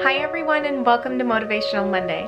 Hi everyone and welcome to Motivational Monday.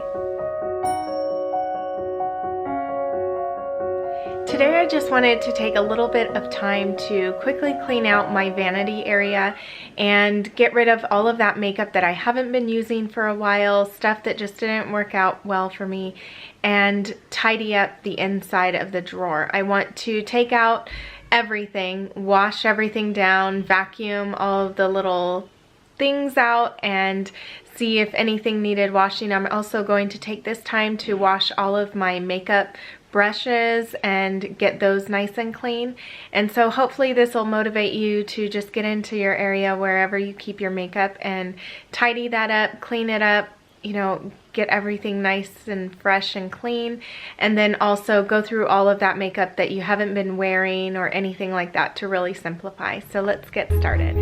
Today I just wanted to take a little bit of time to quickly clean out my vanity area and get rid of all of that makeup that I haven't been using for a while, stuff that just didn't work out well for me, and tidy up the inside of the drawer. I want to take out everything, wash everything down, vacuum all of the little things out and see if anything needed washing. I'm also going to take this time to wash all of my makeup brushes and get those nice and clean. And so hopefully this will motivate you to just get into your area wherever you keep your makeup and tidy that up, clean it up, you know, get everything nice and fresh and clean, and then also go through all of that makeup that you haven't been wearing or anything like that to really simplify. So let's get started.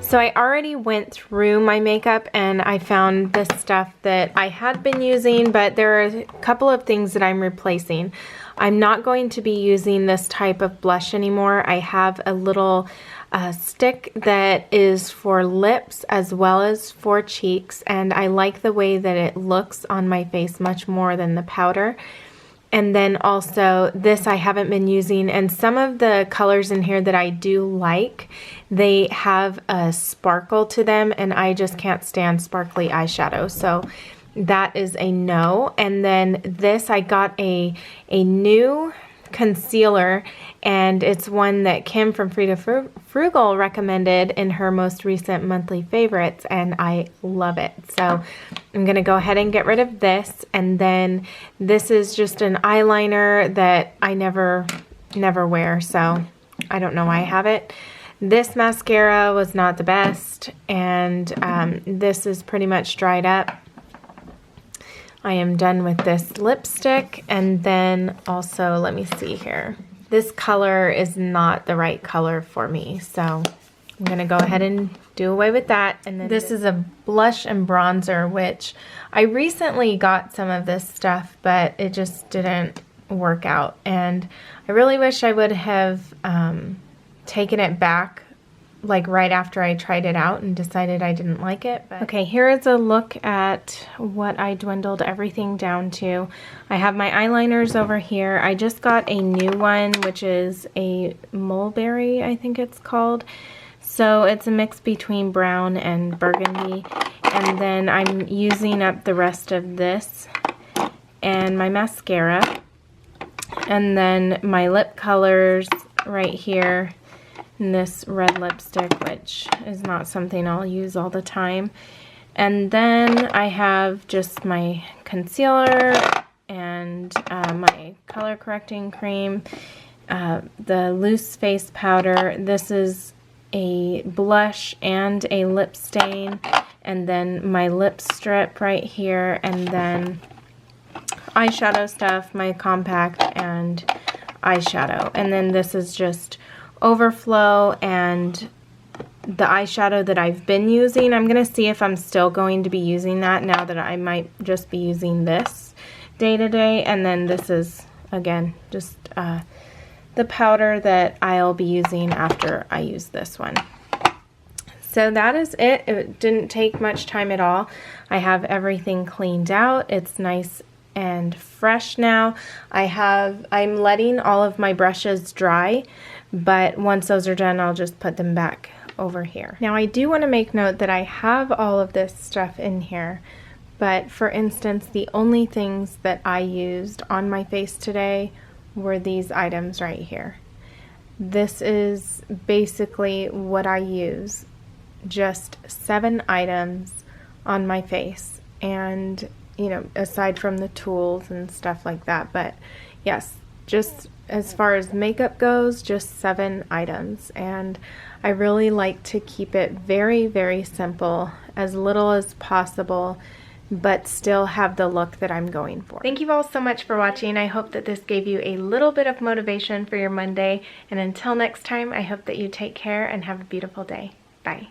So I already went through my makeup and I found this stuff that I had been using, but there are a couple of things that I'm replacing. I'm not going to be using this type of blush anymore. I have a little stick that is for lips as well as for cheeks, and I like the way that it looks on my face much more than the powder. And then also this I haven't been using, and some of the colors in here that I do like, they have a sparkle to them and I just can't stand sparkly eyeshadow, so that is a no. And then this, I got a new concealer, and it's one that Kim from Frida Frugal recommended in her most recent monthly favorites, and I love it. So I'm gonna go ahead and get rid of this, and then this is just an eyeliner that I never wear, so I don't know why I have it. This mascara was not the best, and this is pretty much dried up. I am done with this lipstick, and then also, let me see here. This color is not the right color for me, so I'm gonna go ahead and do away with that. And then this is a blush and bronzer, which I recently got some of this stuff, but it just didn't work out. And I really wish I would have taken it back like right after I tried it out and decided I didn't like it. But okay, here is a look at what I dwindled everything down to. I have my eyeliners over here. I just got a new one, which is a mulberry, I think it's called. So it's a mix between brown and burgundy. And then I'm using up the rest of this and my mascara. And then my lip colors right here. And this red lipstick, which is not something I'll use all the time. And then I have just my concealer and my color correcting cream, the loose face powder. This is a blush and a lip stain, and then my lip strip right here, and then eyeshadow stuff, my compact and eyeshadow. And then this is just overflow and the eyeshadow that I've been using. I'm going to see if I'm still going to be using that now that I might just be using this day to day. And then this is, again, just the powder that I'll be using after I use this one. So that is it. It didn't take much time at all. I have everything cleaned out. It's nice and fresh now. I'm letting all of my brushes dry, but once those are done, I'll just put them back over here. Now I do want to make note that I have all of this stuff in here, but for instance, the only things that I used on my face today were these items right here. This is basically what I use. Just 7 items on my face, and you know, aside from the tools and stuff like that. But yes, just as far as makeup goes, just 7 items. And I really like to keep it very, very simple, as little as possible, but still have the look that I'm going for. Thank you all so much for watching. I hope that this gave you a little bit of motivation for your Monday. And until next time, I hope that you take care and have a beautiful day. Bye.